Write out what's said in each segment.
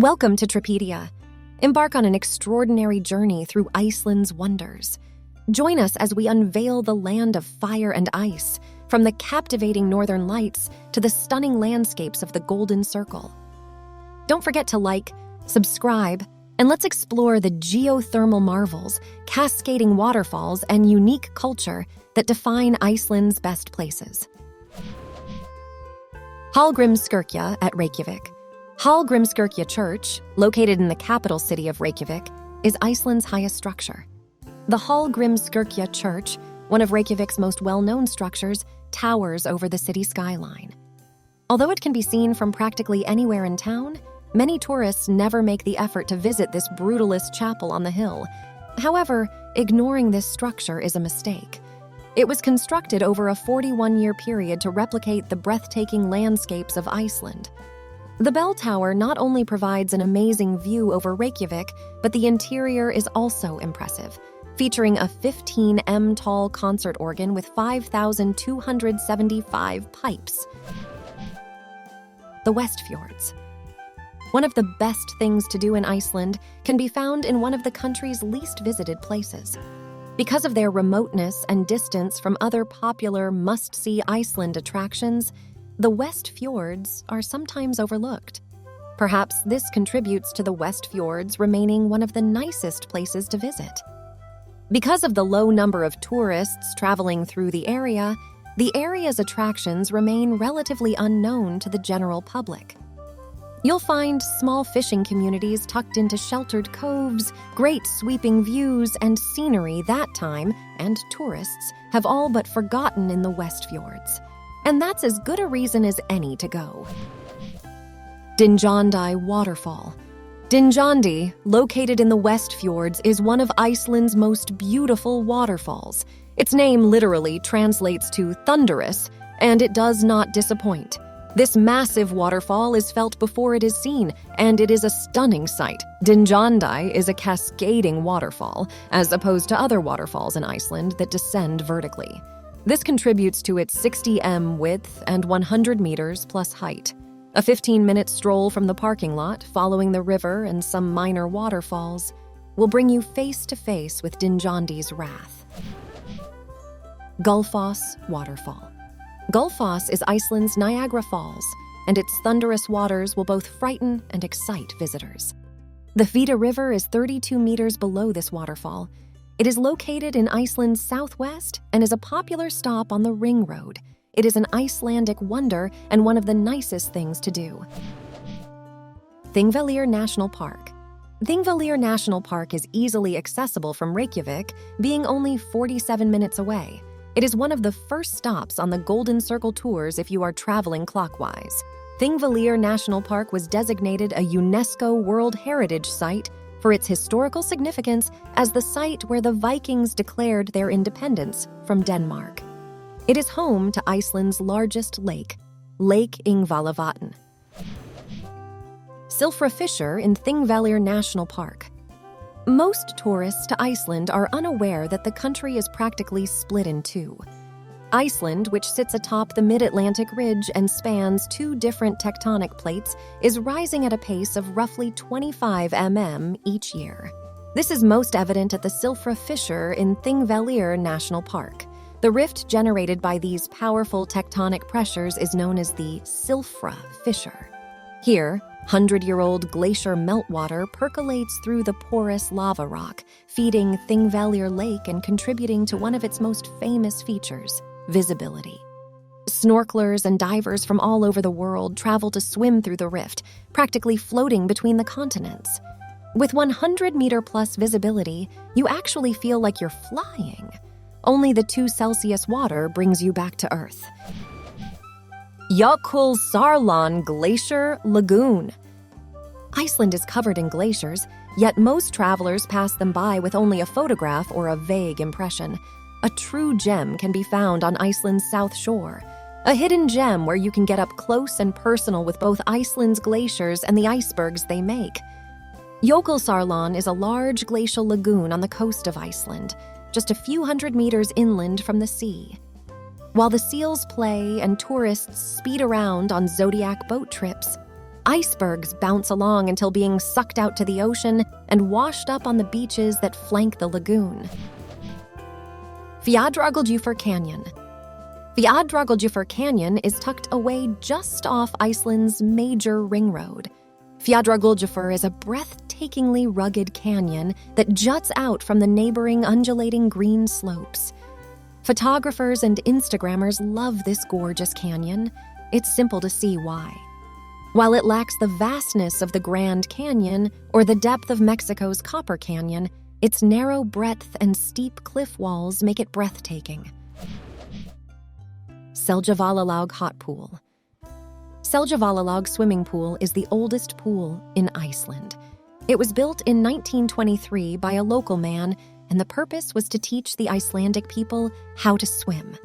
Welcome to Tripedia. Embark on an extraordinary journey through Iceland's wonders. Join us as we unveil the land of fire and ice, from the captivating northern lights to the stunning landscapes of the Golden Circle. Don't forget to like, subscribe, and let's explore the geothermal marvels, cascading waterfalls, and unique culture that define Iceland's best places. Hallgrímskirkja at Reykjavik. Hallgrímskirkja Church, located in the capital city of Reykjavik, is Iceland's highest structure. The Hallgrímskirkja Church, one of Reykjavik's most well-known structures, towers over the city skyline. Although it can be seen from practically anywhere in town, many tourists never make the effort to visit this brutalist chapel on the hill. However, ignoring this structure is a mistake. It was constructed over a 41-year period to replicate the breathtaking landscapes of Iceland. The bell tower not only provides an amazing view over Reykjavik, but the interior is also impressive, featuring a 15 tall concert organ with 5,275 pipes. The Westfjords. One of the best things to do in Iceland can be found in one of the country's least visited places. Because of their remoteness and distance from other popular must-see Iceland attractions, the Westfjords are sometimes overlooked. Perhaps this contributes to the Westfjords remaining one of the nicest places to visit. Because of the low number of tourists traveling through the area's attractions remain relatively unknown to the general public. You'll find small fishing communities tucked into sheltered coves, great sweeping views, and scenery that time and tourists have all but forgotten in the Westfjords. And that's as good a reason as any to go. Dynjandi Waterfall. Dynjandi, located in the Westfjords, is one of Iceland's most beautiful waterfalls. Its name literally translates to thunderous, and it does not disappoint. This massive waterfall is felt before it is seen, and it is a stunning sight. Dynjandi is a cascading waterfall, as opposed to other waterfalls in Iceland that descend vertically. This contributes to its 60 width and 100 meters plus height. A 15-minute stroll from the parking lot, following the river and some minor waterfalls, will bring you face to face with Dynjandi's wrath. Gullfoss Waterfall. Gullfoss is Iceland's Niagara Falls, and its thunderous waters will both frighten and excite visitors. The Vida River is 32 meters below this waterfall. It is located in Iceland's southwest and is a popular stop on the Ring Road. It is an Icelandic wonder and one of the nicest things to do. Thingvellir National Park. Thingvellir National Park is easily accessible from Reykjavik, being only 47 minutes away. It is one of the first stops on the Golden Circle tours if you are traveling clockwise. Thingvellir National Park was designated a UNESCO World Heritage Site for its historical significance as the site where the Vikings declared their independence from Denmark. It is home to Iceland's largest lake, Lake Thingvallavatn. Silfra fissure in Thingvellir National Park. Most tourists to Iceland are unaware that the country is practically split in two. Iceland, which sits atop the mid-Atlantic ridge and spans two different tectonic plates, is rising at a pace of roughly 25 each year. This is most evident at the Silfra fissure in Thingvellir National Park. The rift generated by these powerful tectonic pressures is known as the Silfra fissure. Here, 100-year-old glacier meltwater percolates through the porous lava rock, feeding Thingvellir Lake and contributing to one of its most famous features, visibility. Snorkelers and divers from all over the world travel to swim through the rift, practically floating between the continents. With 100-meter-plus visibility, you actually feel like you're flying. Only the 2 Celsius water brings you back to Earth. Jökulsárlón Glacier Lagoon. Iceland is covered in glaciers, yet most travelers pass them by with only a photograph or a vague impression. A true gem can be found on Iceland's south shore, a hidden gem where you can get up close and personal with both Iceland's glaciers and the icebergs they make. Jökulsárlón is a large glacial lagoon on the coast of Iceland, just a few hundred meters inland from the sea. While the seals play and tourists speed around on Zodiac boat trips, Icebergs bounce along until being sucked out to the ocean and washed up on the beaches that flank the lagoon. Fjallajökull Canyon. Fjallajökull Canyon is tucked away just off Iceland's major ring road. Fjallajökull is a breathtakingly rugged canyon that juts out from the neighboring undulating green slopes. Photographers and Instagrammers love this gorgeous canyon. It's simple to see why. While it lacks the vastness of the Grand Canyon or the depth of Mexico's Copper Canyon, its narrow breadth and steep cliff walls make it breathtaking. Seljavallalog Hot Pool. Seljavallalog Swimming Pool is the oldest pool in Iceland. It was built in 1923 by a local man, and the purpose was to teach the Icelandic people how to swim.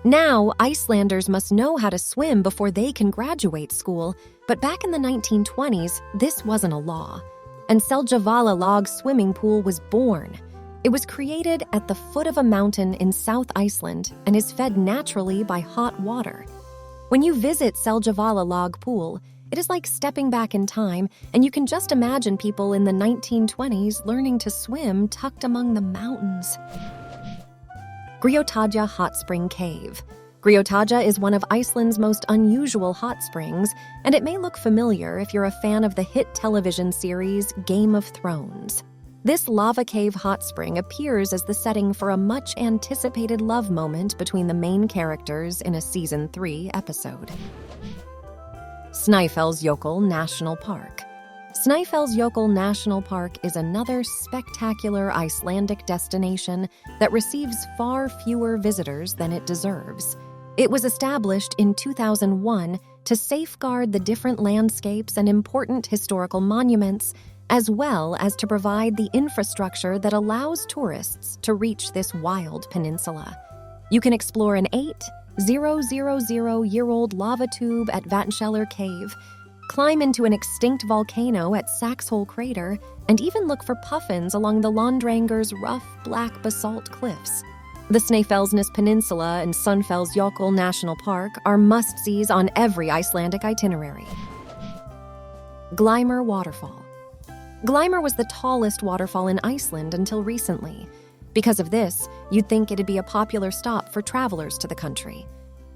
Now, Icelanders must know how to swim before they can graduate school, but back in the 1920s, this wasn't a law, and Seljavallalog Swimming Pool was born. It was created at the foot of a mountain in South Iceland and is fed naturally by hot water. When you visit Seljavallalog Pool, it is like stepping back in time, and you can just imagine people in the 1920s learning to swim tucked among the mountains. Grjótadja Hot Spring Cave. Grjótadja is one of Iceland's most unusual hot springs, and it may look familiar if you're a fan of the hit television series Game of Thrones. This lava cave hot spring appears as the setting for a much-anticipated love moment between the main characters in a Season 3 episode. Snæfellsjökull National Park. Snæfellsjökull National Park is another spectacular Icelandic destination that receives far fewer visitors than it deserves. It was established in 2001 to safeguard the different landscapes and important historical monuments, as well as to provide the infrastructure that allows tourists to reach this wild peninsula. You can explore an 8,000-year-old lava tube at Vatnajökull Cave, climb into an extinct volcano at Saxhole Crater, and even look for puffins along the Londranger's rough black basalt cliffs. The Snæfellsnes Peninsula and Snæfellsjökull National Park are must-sees on every Icelandic itinerary. Glimmer Waterfall. Glimmer was the tallest waterfall in Iceland until recently. Because of this, you'd think it'd be a popular stop for travelers to the country.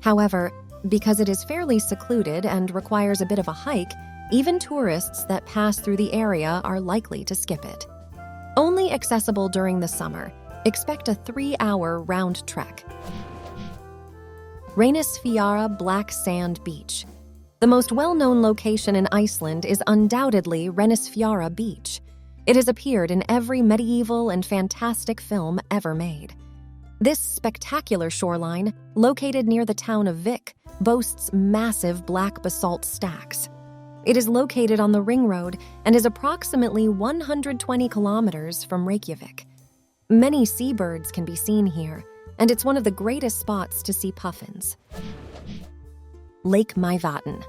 However, because it is fairly secluded and requires a bit of a hike, even tourists that pass through the area are likely to skip it. Only accessible during the summer, expect a 3-hour round trek. Reynisfjara Black Sand Beach. The most well-known location in Iceland is undoubtedly Reynisfjara Beach. It has appeared in every medieval and fantastic film ever made. This spectacular shoreline, located near the town of Vik, boasts massive black basalt stacks. It is located on the Ring Road and is approximately 120 kilometers from Reykjavik. Many seabirds can be seen here, and it's one of the greatest spots to see puffins. Lake Mývatn.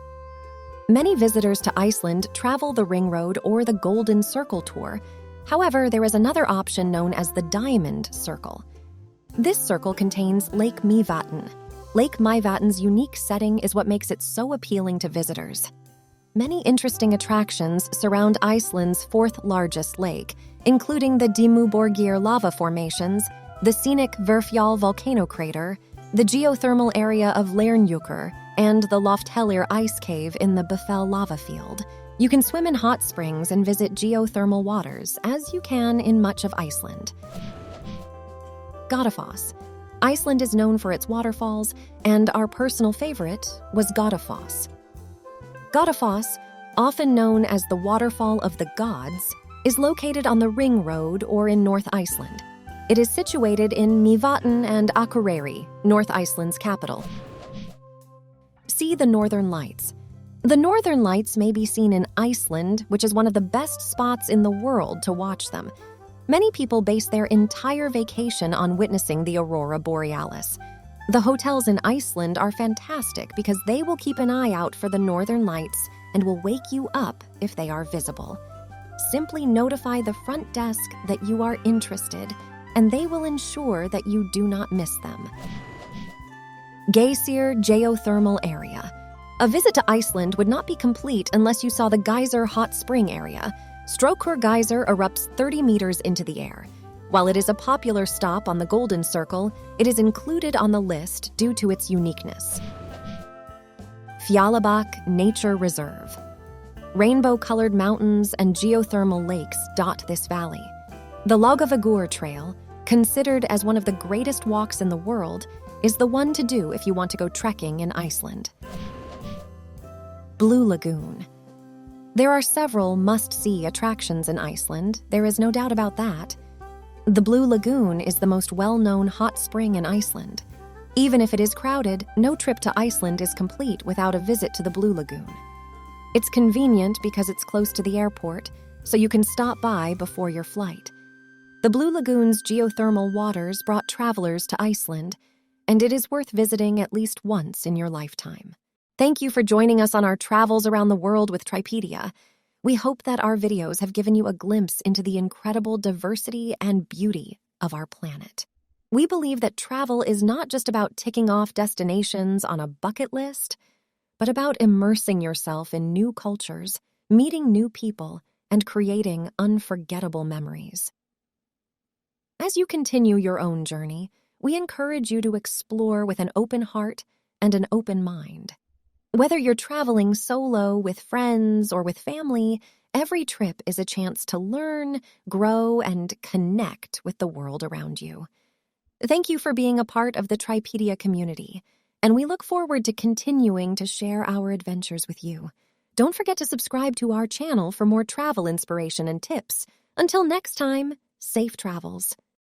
Many visitors to Iceland travel the Ring Road or the Golden Circle Tour. However, there is another option known as the Diamond Circle. This circle contains Lake Mývatn. Lake Mývatn's unique setting is what makes it so appealing to visitors. Many interesting attractions surround Iceland's fourth largest lake, including the Dimmuborgir lava formations, the scenic Verfjall volcano crater, the geothermal area of Leirhnjúkur, and the Lofthellir ice cave in the Bifell lava field. You can swim in hot springs and visit geothermal waters, as you can in much of Iceland. Gullfoss. Iceland is known for its waterfalls, and our personal favorite was Gullfoss. Gullfoss, often known as the Waterfall of the Gods, is located on the Ring Road or in North Iceland. It is situated in Mývatn and Akureyri, North Iceland's capital. See the Northern Lights. The Northern Lights may be seen in Iceland, which is one of the best spots in the world to watch them. Many people base their entire vacation on witnessing the aurora borealis. The hotels in Iceland are fantastic because they will keep an eye out for the Northern Lights and will wake you up if they are visible. Simply notify the front desk that you are interested, and they will ensure that you do not miss them. Geysir Geothermal Area. A visit to Iceland would not be complete unless you saw the geyser hot spring area. Strokkur Geyser erupts 30 meters into the air. While it is a popular stop on the Golden Circle, it is included on the list due to its uniqueness. Fjallabak Nature Reserve. Rainbow-colored mountains and geothermal lakes dot this valley. The Laugavagur Trail, considered as one of the greatest walks in the world, is the one to do if you want to go trekking in Iceland. Blue Lagoon. There are several must-see attractions in Iceland, there is no doubt about that. The Blue Lagoon is the most well-known hot spring in Iceland. Even if it is crowded, no trip to Iceland is complete without a visit to the Blue Lagoon. It's convenient because it's close to the airport, so you can stop by before your flight. The Blue Lagoon's geothermal waters brought travelers to Iceland, and it is worth visiting at least once in your lifetime. Thank you for joining us on our travels around the world with Tripedia. We hope that our videos have given you a glimpse into the incredible diversity and beauty of our planet. We believe that travel is not just about ticking off destinations on a bucket list, but about immersing yourself in new cultures, meeting new people, and creating unforgettable memories. As you continue your own journey, we encourage you to explore with an open heart and an open mind. Whether you're traveling solo, with friends, or with family, every trip is a chance to learn, grow, and connect with the world around you. Thank you for being a part of the Tripedia community, and we look forward to continuing to share our adventures with you. Don't forget to subscribe to our channel for more travel inspiration and tips. Until next time, safe travels.